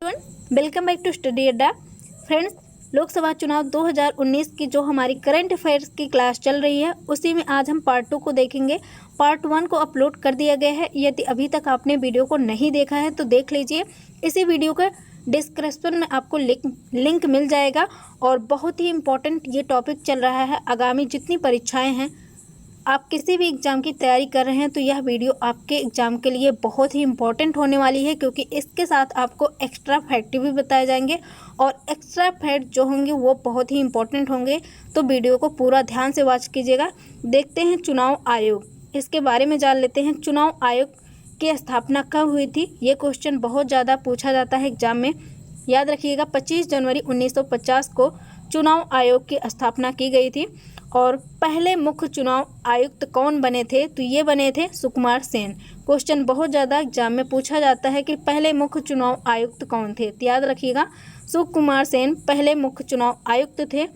Welcome back to study अड्डा। Friends, Lok Sabha चुनाव 2019 की जो हमारी करंट अफेयर्स की क्लास चल रही है उसी में आज हम पार्ट 2 को देखेंगे। पार्ट 1 को अपलोड कर दिया गया है। यदि अभी तक आपने वीडियो को नहीं देखा है तो देख लीजिए। इसी वीडियो का डिस्क्रिप्शन में आपको लिंक मिल जाएगा। और बहुत ही इम्पोर्टेंट ये टॉपिक चल रहा है। आगामी जितनी परीक्षाएँ हैं, आप किसी भी एग्ज़ाम की तैयारी कर रहे हैं तो यह वीडियो आपके एग्ज़ाम के लिए बहुत ही इम्पोर्टेंट होने वाली है, क्योंकि इसके साथ आपको एक्स्ट्रा फैक्ट भी बताए जाएंगे और एक्स्ट्रा फैक्ट जो होंगे वो बहुत ही इम्पोर्टेंट होंगे। तो वीडियो को पूरा ध्यान से वॉच कीजिएगा। देखते हैं चुनाव आयोग, इसके बारे में जान लेते हैं। चुनाव आयोग की स्थापना कब हुई थी? ये क्वेश्चन बहुत ज़्यादा पूछा जाता है एग्ज़ाम में। याद रखिएगा, 25 जनवरी 1950 को चुनाव आयोग की स्थापना की गई थी। और पहले मुख्य चुनाव आयुक्त कौन बने थे? तो ये बने थे सुकुमार सेन। क्वेश्चन बहुत ज़्यादा एग्जाम में पूछा जाता है कि पहले मुख्य चुनाव आयुक्त कौन थे। तो याद रखिएगा, सुकुमार सेन पहले मुख्य चुनाव आयुक्त थे।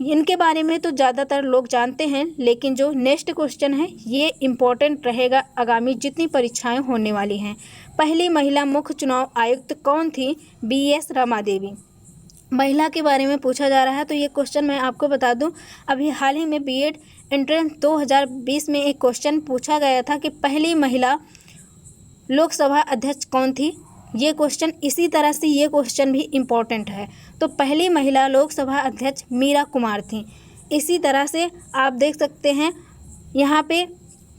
इनके बारे में तो ज़्यादातर लोग जानते हैं, लेकिन जो नेक्स्ट क्वेश्चन है ये इम्पोर्टेंट रहेगा आगामी जितनी परीक्षाएं होने वाली हैं। पहली महिला मुख्य चुनाव आयुक्त कौन थी? BS रमा देवी। महिला के बारे में पूछा जा रहा है। तो ये क्वेश्चन मैं आपको बता दूं, अभी हाल ही में B.Ed एंट्रेंस 2020 में एक क्वेश्चन पूछा गया था कि पहली महिला लोकसभा अध्यक्ष कौन थी। ये क्वेश्चन इसी तरह से ये क्वेश्चन भी इम्पोर्टेंट है। तो पहली महिला लोकसभा अध्यक्ष मीरा कुमार थी। इसी तरह से आप देख सकते हैं यहाँ पे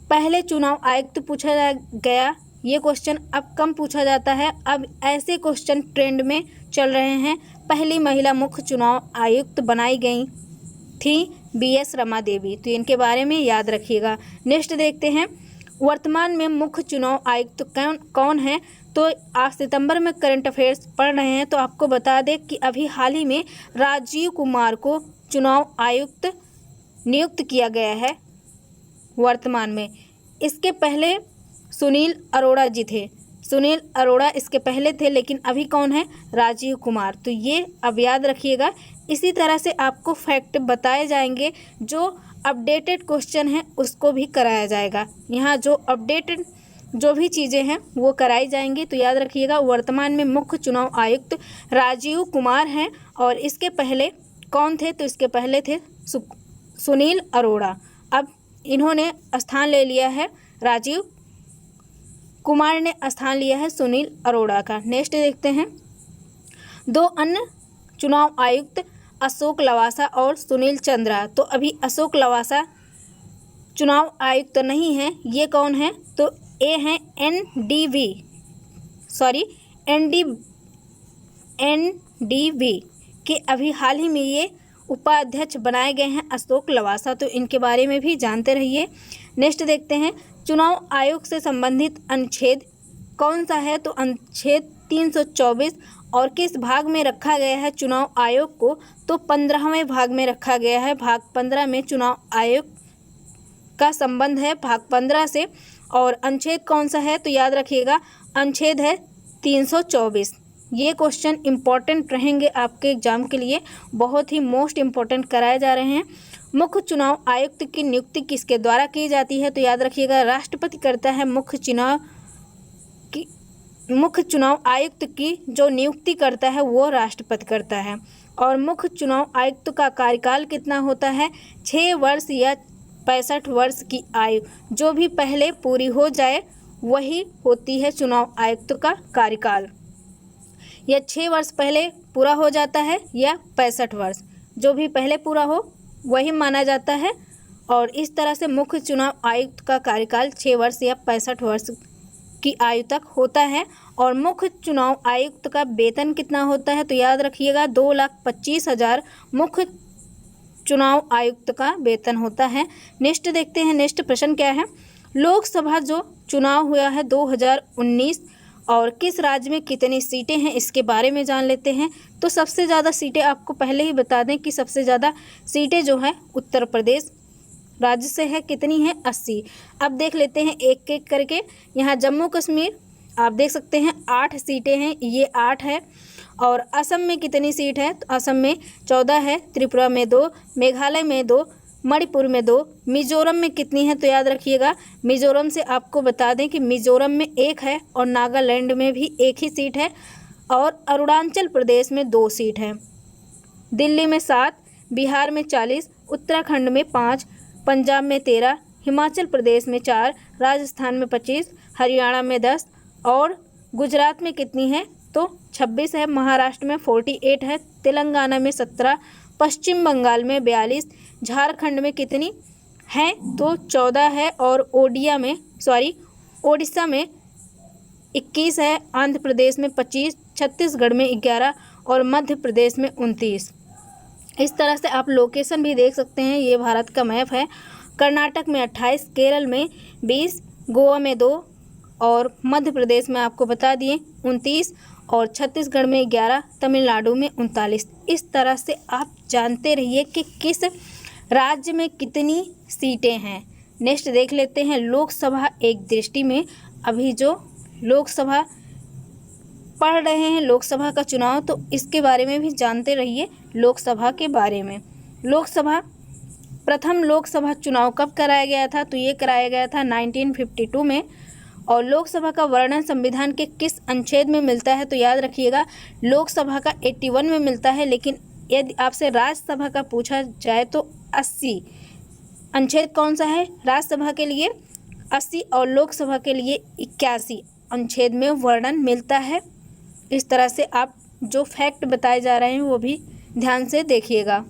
पहले चुनाव आयुक्त पूछा गया। ये क्वेश्चन अब कम पूछा जाता है। अब ऐसे क्वेश्चन ट्रेंड में चल रहे हैं। पहली महिला मुख्य चुनाव आयुक्त बनाई गई थी BS रमा देवी। तो इनके बारे में याद रखिएगा। नेक्स्ट देखते हैं, वर्तमान में मुख्य चुनाव आयुक्त कौन है? तो आप सितंबर में करंट अफेयर्स पढ़ रहे हैं तो आपको बता दें कि अभी हाल ही में राजीव कुमार को चुनाव आयुक्त नियुक्त किया गया है वर्तमान में। इसके पहले सुनील अरोड़ा जी थे। सुनील अरोड़ा इसके पहले थे, लेकिन अभी कौन है? राजीव कुमार। तो ये अब याद रखिएगा। इसी तरह से आपको फैक्ट बताए जाएंगे। जो अपडेटेड क्वेश्चन है उसको भी कराया जाएगा। यहाँ जो अपडेटेड जो भी चीज़ें हैं वो कराई जाएंगी। तो याद रखिएगा, वर्तमान में मुख्य चुनाव आयुक्त राजीव कुमार हैं। और इसके पहले कौन थे? तो इसके पहले थे सुनील अरोड़ा। अब इन्होंने स्थान ले लिया है, राजीव कुमार ने स्थान लिया है सुनील अरोड़ा का। नेक्स्ट देखते हैं, दो अन्य चुनाव आयुक्त अशोक लवासा और सुनील चंद्रा। तो अभी अशोक लवासा चुनाव आयुक्त नहीं है। ये कौन है? तो ए हैं NDV के अभी हाल ही में ये उपाध्यक्ष बनाए गए हैं अशोक लवासा। तो इनके बारे में भी जानते रहिए। नेक्स्ट देखते हैं, चुनाव आयोग से संबंधित अनुच्छेद कौन सा है? तो अनुच्छेद 324। और किस भाग में रखा गया है चुनाव आयोग को? तो 15वें भाग में रखा गया है। भाग 15 में चुनाव आयोग का संबंध है, भाग 15 से। और अनुच्छेद कौन सा है? तो याद रखिएगा, अनुच्छेद है 324। ये क्वेश्चन इम्पॉर्टेंट रहेंगे आपके एग्जाम के लिए, बहुत ही मोस्ट इम्पॉर्टेंट कराए जा रहे हैं। मुख्य चुनाव आयुक्त की नियुक्ति किसके द्वारा की जाती है? तो याद रखिएगा, राष्ट्रपति करता है मुख्य चुनाव आयुक्त की जो नियुक्ति करता है वो राष्ट्रपति करता है। और मुख्य चुनाव आयुक्त का कार्यकाल कितना होता है? 6 वर्ष या 65 वर्ष की आयु जो भी पहले पूरी हो जाए वही होती है चुनाव आयुक्त का कार्यकाल। या 6 वर्ष पहले पूरा हो जाता है या 65 वर्ष, जो भी पहले पूरा हो वही माना जाता है। और इस तरह से मुख्य चुनाव आयुक्त का कार्यकाल 6 वर्ष या 65 वर्ष की आयु तक होता है। और मुख्य चुनाव आयुक्त का वेतन कितना होता है? तो याद रखिएगा, 2,25,000 मुख्य चुनाव आयुक्त का वेतन होता है। नेक्स्ट देखते हैं, नेक्स्ट प्रश्न क्या है, लोकसभा जो चुनाव हुआ है 2019 और किस राज्य में कितनी सीटें हैं इसके बारे में जान लेते हैं। तो सबसे ज़्यादा सीटें आपको पहले ही बता दें कि सबसे ज़्यादा सीटें जो है उत्तर प्रदेश राज्य से है। कितनी है? 80। अब देख लेते हैं एक एक करके। यहाँ जम्मू कश्मीर आप देख सकते हैं 8 सीटें हैं, ये 8 है। और असम में कितनी सीट है? तो असम में 14 है, त्रिपुरा में 2, मेघालय में 2, मणिपुर में 2, मिजोरम में कितनी है? तो याद रखिएगा, मिजोरम से आपको बता दें कि मिजोरम में 1 है और नागालैंड में भी 1 ही सीट है। और अरुणाचल प्रदेश में 2 सीट हैं। दिल्ली में 7, बिहार में 40, उत्तराखंड में 5, पंजाब में 13, हिमाचल प्रदेश में 4, राजस्थान में 25, हरियाणा में 10 और गुजरात में कितनी है तो 26 है, महाराष्ट्र में 48 है, तेलंगाना में 17, पश्चिम बंगाल में 42, झारखंड में कितनी है तो 14 है और ओडिशा में 21 है, आंध्र प्रदेश में 25, छत्तीसगढ़ में 11 और मध्य प्रदेश में 29। इस तरह से आप लोकेशन भी देख सकते हैं। ये भारत का मैप है। कर्नाटक में 28, केरल में 20, गोवा में 2 और मध्य प्रदेश में आपको बता दिए 29 और छत्तीसगढ़ में 11, तमिलनाडु में 39। इस तरह से आप जानते रहिए कि किस राज्य में कितनी सीटें हैं। नेक्स्ट देख लेते हैं लोकसभा एक दृष्टि में। अभी जो लोकसभा पढ़ रहे हैं लोकसभा का चुनाव, तो इसके बारे में भी जानते रहिए लोकसभा के बारे में। प्रथम लोकसभा चुनाव कब कराया गया था तो ये कराया गया था 1952 में। और लोकसभा का वर्णन संविधान के किस अनुच्छेद में मिलता है तो याद रखिएगा लोकसभा का 81 में मिलता है, लेकिन यदि आपसे राज्यसभा का पूछा जाए तो 80 अनुच्छेद कौन सा है राज्यसभा के लिए 80 और लोकसभा के लिए 81 अनुच्छेद में वर्णन मिलता है। इस तरह से आप जो फैक्ट बताए जा रहे हैं वो भी ध्यान से देखिएगा।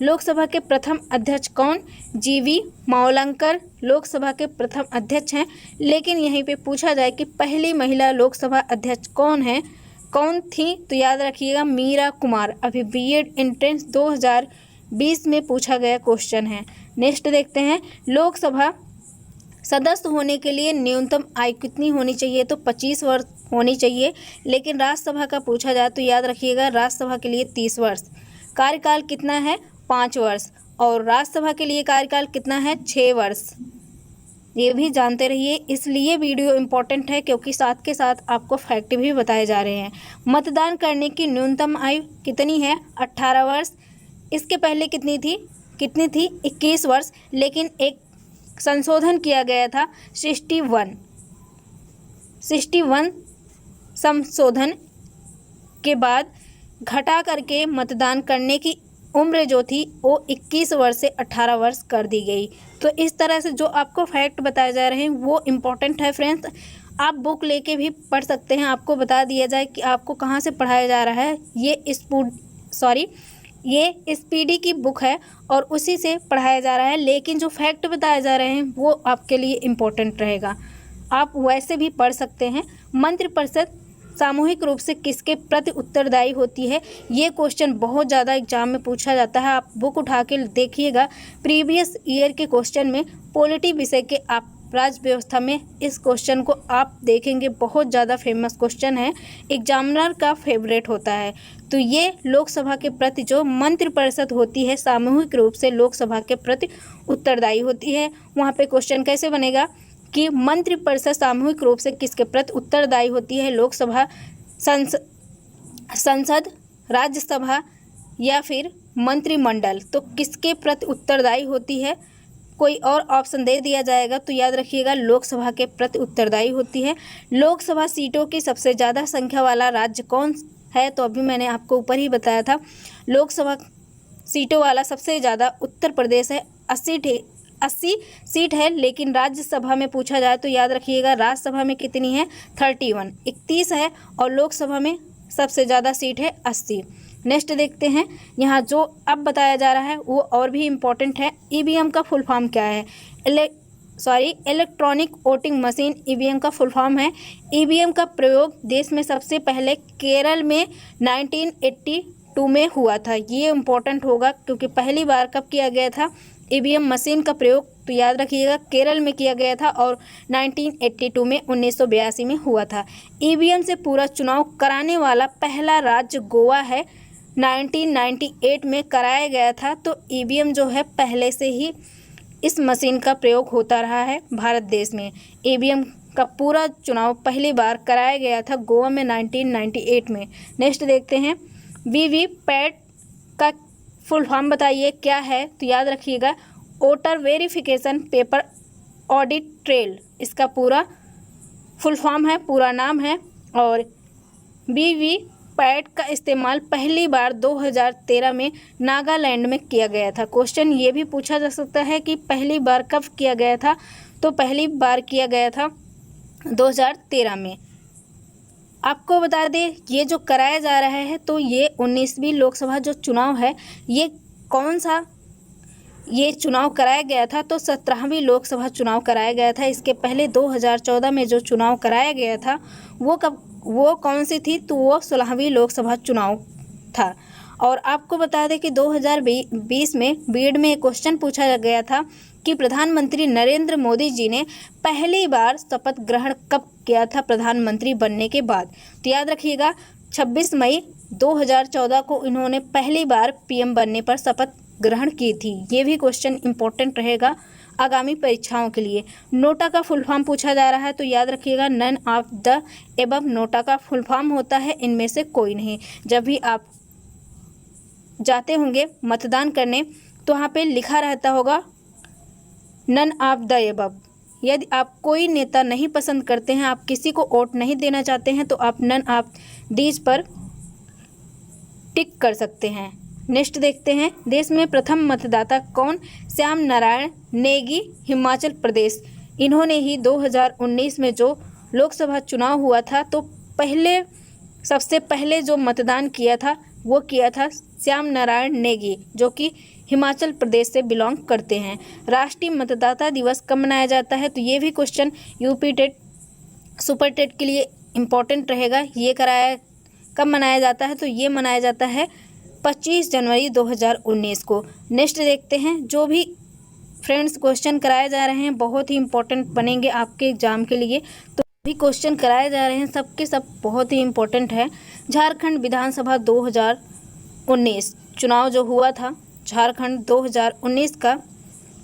लोकसभा के प्रथम अध्यक्ष कौन? जीवी मावलंकर लोकसभा के प्रथम अध्यक्ष हैं। लेकिन यहीं पे पूछा जाए कि पहली महिला लोकसभा अध्यक्ष कौन थी तो याद रखिएगा मीरा कुमार। अभी बीएड एंट्रेंस 2020 में पूछा गया क्वेश्चन है। नेक्स्ट देखते हैं लोकसभा सदस्य होने के लिए न्यूनतम आयु कितनी होनी चाहिए तो 25 वर्ष होनी चाहिए। लेकिन राज्यसभा का पूछा जाए तो याद रखिएगा राज्यसभा के लिए 30 वर्ष। कार्यकाल कितना है 5 वर्ष और राज्यसभा के लिए कार्यकाल कितना है 6 वर्ष। ये भी जानते रहिए, इसलिए वीडियो इम्पोर्टेंट है क्योंकि साथ के साथ आपको फैक्ट भी बताए जा रहे हैं। मतदान करने की न्यूनतम आयु कितनी है 18 वर्ष। इसके पहले कितनी थी 21 वर्ष, लेकिन एक संशोधन किया गया था 61 संशोधन के बाद घटा करके मतदान करने की उम्र जो थी वो 21 वर्ष से 18 वर्ष कर दी गई। तो इस तरह से जो आपको फैक्ट बताए जा रहे हैं वो इम्पोर्टेंट है फ्रेंड्स। आप बुक लेके भी पढ़ सकते हैं, आपको बता दिया जाए कि आपको कहाँ से पढ़ाया जा रहा है। ये स्पीडी की बुक है और उसी से पढ़ाया जा रहा है, लेकिन जो फैक्ट बताए जा रहे हैं वो आपके लिए इम्पोर्टेंट रहेगा। आप वैसे भी पढ़ सकते हैं। मंत्रिपरिषद सामूहिक रूप से किसके प्रति उत्तरदायी होती है? ये क्वेश्चन बहुत ज़्यादा एग्जाम में पूछा जाता है। आप बुक उठा के देखिएगा, प्रीवियस ईयर के क्वेश्चन में पॉलिटी विषय के आप राज्य व्यवस्था में इस क्वेश्चन को आप देखेंगे। बहुत ज़्यादा फेमस क्वेश्चन है, एग्जामिनर का फेवरेट होता है। तो ये लोकसभा के प्रति जो मंत्रिपरिषद होती है सामूहिक रूप से लोकसभा के प्रति उत्तरदायी होती है। वहाँ पे क्वेश्चन कैसे बनेगा कि मंत्रिपरिषद सामूहिक रूप से किसके प्रति उत्तरदायी होती है? लोकसभा, संसद, राज्यसभा या फिर मंत्रिमंडल। तो किसके प्रति उत्तरदायी होती है? कोई और ऑप्शन दे दिया जाएगा तो याद रखिएगा लोकसभा के प्रति उत्तरदायी होती है। लोकसभा सीटों की सबसे ज़्यादा संख्या वाला राज्य कौन है? तो अभी मैंने आपको ऊपर ही बताया था, लोकसभा सीटों वाला सबसे ज़्यादा उत्तर प्रदेश है, 80 सीट है। लेकिन राज्यसभा में पूछा जाए तो याद रखिएगा राज्यसभा में कितनी है 31 है और लोकसभा में सबसे ज़्यादा सीट है 80। नेक्स्ट देखते हैं, यहाँ जो अब बताया जा रहा है वो और भी इम्पोर्टेंट है। ईवीएम का फुल फॉर्म क्या है? इलेक्ट्रॉनिक वोटिंग मशीन ईवीएम का फुल फॉर्म है। ईवीएम का प्रयोग देश में सबसे पहले केरल में 1982 में हुआ था। ये इम्पोर्टेंट होगा क्योंकि पहली बार कब किया गया था ईवीएम मशीन का प्रयोग? तो याद रखिएगा केरल में किया गया था और 1982 में 1982 में हुआ था। ईवीएम से पूरा चुनाव कराने वाला पहला राज्य गोवा है, 1998 में कराया गया था। तो ईवीएम जो है पहले से ही इस मशीन का प्रयोग होता रहा है भारत देश में। ईवीएम का पूरा चुनाव पहली बार कराया गया था गोवा में 1998 में। नेक्स्ट देखते हैं, वीवीपैट का फुल फॉर्म बताइए क्या है? तो याद रखिएगा voter verification paper audit trail, इसका पूरा फुल फॉर्म है, पूरा नाम है। और पैड का इस्तेमाल पहली बार 2013 में नागालैंड में किया गया था। क्वेश्चन ये भी पूछा जा सकता है कि पहली बार कब किया गया था, तो पहली बार किया गया था 2013 में। आपको बता दें ये जो कराया जा रहा है तो ये 19वीं लोकसभा जो चुनाव है ये कौन सा ये चुनाव कराया गया था, तो 17वीं लोकसभा चुनाव कराया गया था। इसके पहले 2014 में जो चुनाव कराया गया था वो कौन सी थी, तो वो 16वीं लोकसभा चुनाव था। और आपको बता दें कि 2020 में बीड में एक क्वेश्चन पूछा गया था कि प्रधानमंत्री नरेंद्र मोदी जी ने पहली बार शपथ ग्रहण कब किया था प्रधानमंत्री बनने के बाद। तो याद रखिएगा 26 मई 2014 को इन्होंने पहली बार पीएम बनने पर शपथ ग्रहण की थी। ये भी क्वेश्चन इंपॉर्टेंट रहेगा आगामी परीक्षाओं के लिए। नोटा का फुल फॉर्म पूछा जा रहा है तो याद रखिएगा none of the above. NOTA का फुल फॉर्म होता है इनमें से कोई नहीं। जब भी आप जाते होंगे मतदान करने तो वहाँ पे लिखा रहता होगा नन ऑफ द एबव। यदि आप कोई नेता नहीं पसंद करते हैं, आप किसी को वोट नहीं देना चाहते हैं, तो आप नन ऑफ दीज पर टिक कर सकते हैं। नेक्स्ट देखते हैं, देश में प्रथम मतदाता कौन? श्याम नारायण नेगी, हिमाचल प्रदेश। इन्होंने ही 2019 में जो लोकसभा चुनाव हुआ था तो सबसे पहले जो मतदान किया था वो किया था श्याम नारायण नेगी, जो कि हिमाचल प्रदेश से बिलोंग करते हैं। राष्ट्रीय मतदाता दिवस कब मनाया जाता है? तो ये भी question UP TET super TET के लिए इम्पोर्टेंट रहेगा। ये कब मनाया जाता है? तो ये मनाया जाता है 25 जनवरी 2019 को। नेक्स्ट देखते हैं, जो भी फ्रेंड्स क्वेश्चन कराए जा रहे हैं बहुत ही इम्पोर्टेंट बनेंगे आपके एग्जाम के लिए। तो भी क्वेश्चन कराए जा रहे हैं सबके सब बहुत ही इम्पोर्टेंट है। झारखंड विधानसभा 2019 चुनाव जो हुआ था, झारखंड 2019 का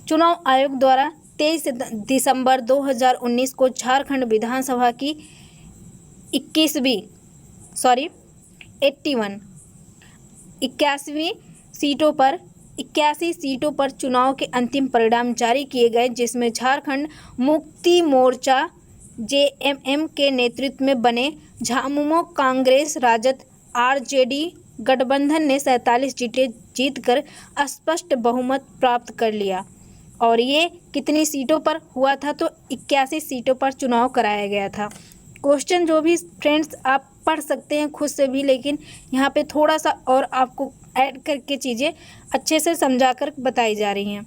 चुनाव आयोग द्वारा 23 दिसंबर 2019 को झारखंड विधानसभा की 81 सीटों पर चुनाव के अंतिम परिणाम जारी किए गए, जिसमें झारखंड मुक्ति मोर्चा JMM के नेतृत्व में बने झामुमो कांग्रेस राजद RJD गठबंधन ने 47 सीटें जीतकर स्पष्ट बहुमत प्राप्त कर लिया। और ये कितनी सीटों पर हुआ था? तो 81 सीटों पर चुनाव कराया गया था। क्वेश्चन जो भी फ्रेंड्स आप पढ़ सकते हैं खुद से भी, लेकिन यहाँ पे थोड़ा सा और आपको ऐड करके चीज़ें अच्छे से समझाकर बताई जा रही हैं।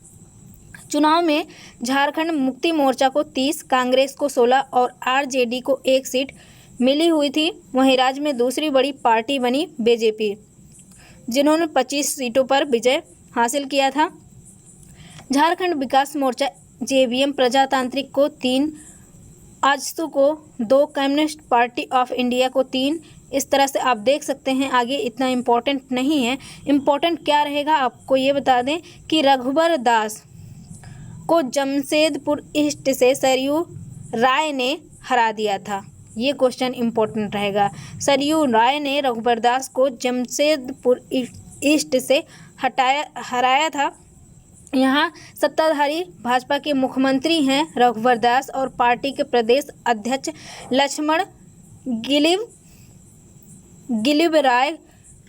चुनाव में झारखंड मुक्ति मोर्चा को 30, कांग्रेस को 16 और RJD को 1 सीट मिली हुई थी। वहीं राज्य में दूसरी बड़ी पार्टी बनी BJP, जिन्होंने 25 सीटों पर विजय हासिल किया था। झारखंड विकास मोर्चा JVM प्रजातांत्रिक को 3, आजसू को 2, कम्युनिस्ट पार्टी ऑफ इंडिया को 3। इस तरह से आप देख सकते हैं। आगे इतना इम्पोर्टेंट नहीं है। इम्पोर्टेंट क्या रहेगा आपको ये बता दें कि रघुबर दास को जमशेदपुर ईस्ट से सरयू राय ने हरा दिया था। ये क्वेश्चन इम्पोर्टेंट रहेगा। सरयू राय ने रघुबर दास को जमशेदपुर ईस्ट से हराया था। यहाँ सत्ताधारी भाजपा के मुख्यमंत्री हैं रघुबर दास और पार्टी के प्रदेश अध्यक्ष लक्ष्मण गिलिबराय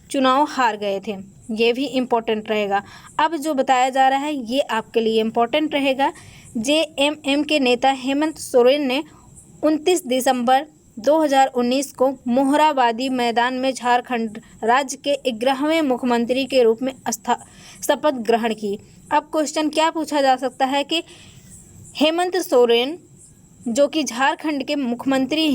चुनाव हार गए थे। ये भी इम्पोर्टेंट रहेगा। अब जो बताया जा रहा है ये आपके लिए इम्पोर्टेंट रहेगा। JMM के नेता हेमंत सोरेन ने 29 दिसंबर 2019 को मोहराबादी मैदान में झारखंड राज्य के 11वें मुख्यमंत्री के रूप में शपथ ग्रहण की। अब क्वेश्चन क्या पूछा जा सकता है कि हेमंत सोरेन जो कि झारखंड के मुख्यमंत्री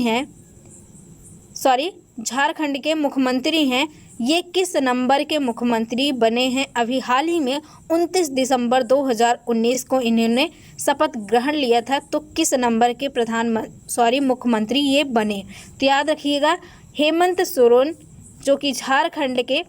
हैं, ये किस नंबर के मुख्यमंत्री बने हैं? अभी हाल ही में 29 दिसंबर 2019 को इन्होंने शपथ ग्रहण लिया था। तो किस नंबर के मुख्यमंत्री ये बने? तो याद रखिएगा हेमंत सोरेन जो कि झारखंड के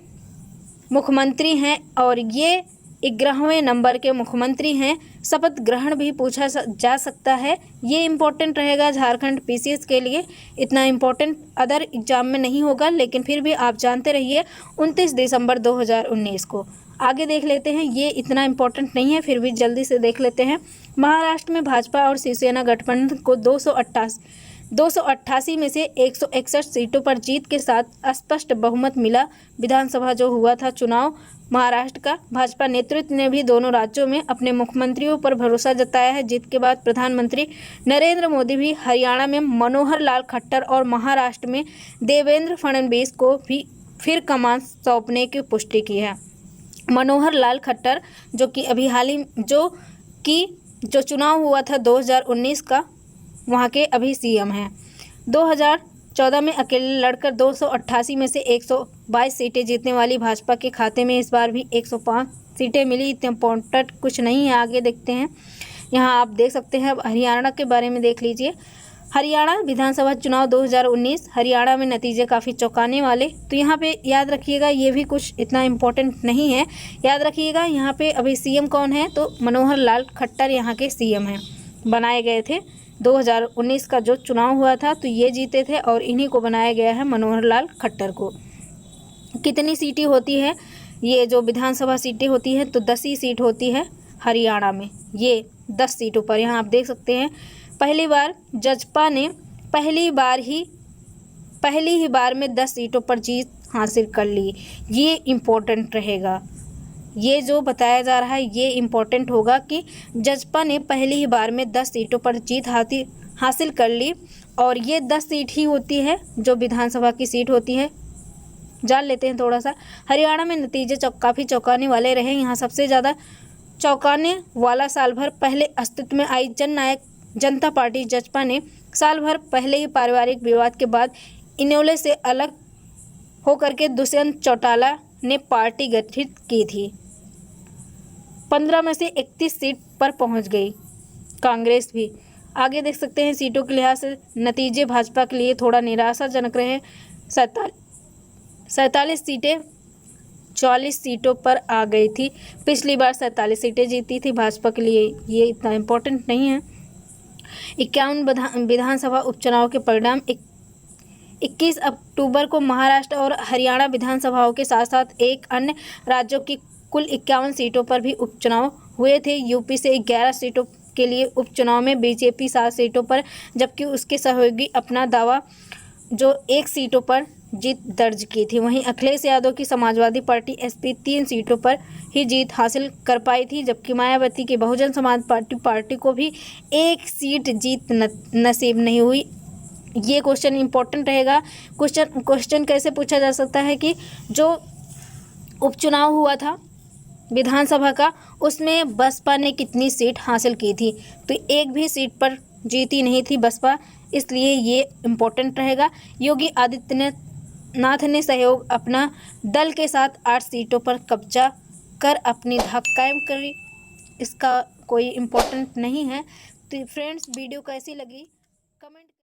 मुख्यमंत्री हैं और ये 11वें नंबर के मुख्यमंत्री हैं। शपथ ग्रहण भी पूछा जा सकता है। ये इम्पोर्टेंट रहेगा झारखंड PCS के लिए। इतना इम्पोर्टेंट अदर एग्जाम में नहीं होगा, लेकिन फिर भी आप जानते रहिए 29 दिसंबर 2019 को। आगे देख लेते हैं। ये इतना इम्पोर्टेंट नहीं है, फिर भी जल्दी से देख लेते हैं। महाराष्ट्र में भाजपा और शिवसेना गठबंधन को 288 में से 161 सीटों पर जीत के साथ स्पष्ट बहुमत मिला। विधानसभा जो हुआ था चुनाव महाराष्ट्र का, भाजपा नेतृत्व ने भी दोनों राज्यों में अपने मुख्यमंत्रियों पर भरोसा जताया है। जीत के बाद प्रधानमंत्री नरेंद्र मोदी भी हरियाणा में मनोहर लाल खट्टर और महाराष्ट्र में देवेंद्र फडणवीस को भी फिर कमान सौंपने की पुष्टि की है। मनोहर लाल खट्टर जो कि अभी हाल ही जो चुनाव हुआ था 2019 का, वहाँ के अभी सीएम हैं। 2014 में अकेले लड़कर 288 में से 122 सीटें जीतने वाली भाजपा के खाते में इस बार भी 105 सीटें मिली। इतने इम्पोर्टेंट कुछ नहीं है, आगे देखते हैं। यहाँ आप देख सकते हैं। अब हरियाणा के बारे में देख लीजिए। हरियाणा विधानसभा चुनाव 2019, हरियाणा में नतीजे काफ़ी चौंकाने वाले। तो यहाँ पे याद रखिएगा, ये भी कुछ इतना इम्पोर्टेंट नहीं है। याद रखिएगा यहाँ पे अभी सीएम कौन है, तो मनोहर लाल खट्टर यहाँ के सीएम हैं, बनाए गए थे। 2019 का जो चुनाव हुआ था तो ये जीते थे और इन्हीं को बनाया गया है, मनोहर लाल खट्टर को। कितनी सीटें होती है, ये जो विधानसभा सीटें होती हैं तो 10 ही सीट होती है हरियाणा में। ये 10 सीटों पर यहाँ आप देख सकते हैं। पहली बार जजपा ने पहली ही बार में 10 सीटों पर जीत हासिल कर ली। ये इम्पोर्टेंट रहेगा, ये जो बताया जा रहा है ये इम्पोर्टेंट होगा कि जजपा ने पहली ही बार में 10 सीटों पर जीत हासिल कर ली। और ये 10 सीट ही होती है जो विधानसभा की सीट होती है। जान लेते हैं थोड़ा सा। हरियाणा में नतीजे काफ़ी चौंकाने वाले रहे। यहाँ सबसे ज़्यादा चौंकाने वाला साल भर पहले अस्तित्व में आई जननायक जनता पार्टी जजपा ने साल भर पहले ही पारिवारिक विवाद के बाद इनेलो से अलग होकर के दुष्यंत चौटाला ने पार्टी गठित की थी। 15 में से 31 सीट पर पहुंच गई कांग्रेस भी। आगे देख सकते हैं सीटों के लिहाज से नतीजे भाजपा के लिए थोड़ा निराशाजनक रहे। 47 सीटें 44 सीटों पर आ गई थी। पिछली बार 47 सीटें जीती थी भाजपा के लिए, ये इतना इम्पोर्टेंट नहीं है। 51 विधानसभा उपचुनाव के परिणाम 21 अक्टूबर को महाराष्ट्र और हरियाणा विधानसभाओं के साथ साथ एक अन्य राज्यों की कुल 51 सीटों पर भी उपचुनाव हुए थे। यूपी से 11 सीटों के लिए उपचुनाव में बीजेपी 7 सीटों पर, जबकि उसके सहयोगी अपना दावा जो 1 सीटों पर जीत दर्ज की थी। वहीं अखिलेश यादव की समाजवादी पार्टी एसपी 3 सीटों पर ही जीत हासिल कर पाई थी, जबकि मायावती की बहुजन समाज पार्टी को भी 1 सीट जीत नसीब नहीं हुई। ये क्वेश्चन इंपॉर्टेंट रहेगा। क्वेश्चन कैसे पूछा जा सकता है कि जो उपचुनाव हुआ था विधानसभा का, उसमें बसपा ने कितनी सीट हासिल की थी, तो 1 भी सीट पर जीती नहीं थी बसपा, इसलिए ये इम्पोर्टेंट रहेगा। योगी आदित्यनाथ ने सहयोग अपना दल के साथ 8 सीटों पर कब्जा कर अपनी धाक कायम करी। इसका कोई इम्पोर्टेंट नहीं है। तो फ्रेंड्स, वीडियो कैसी लगी कमेंट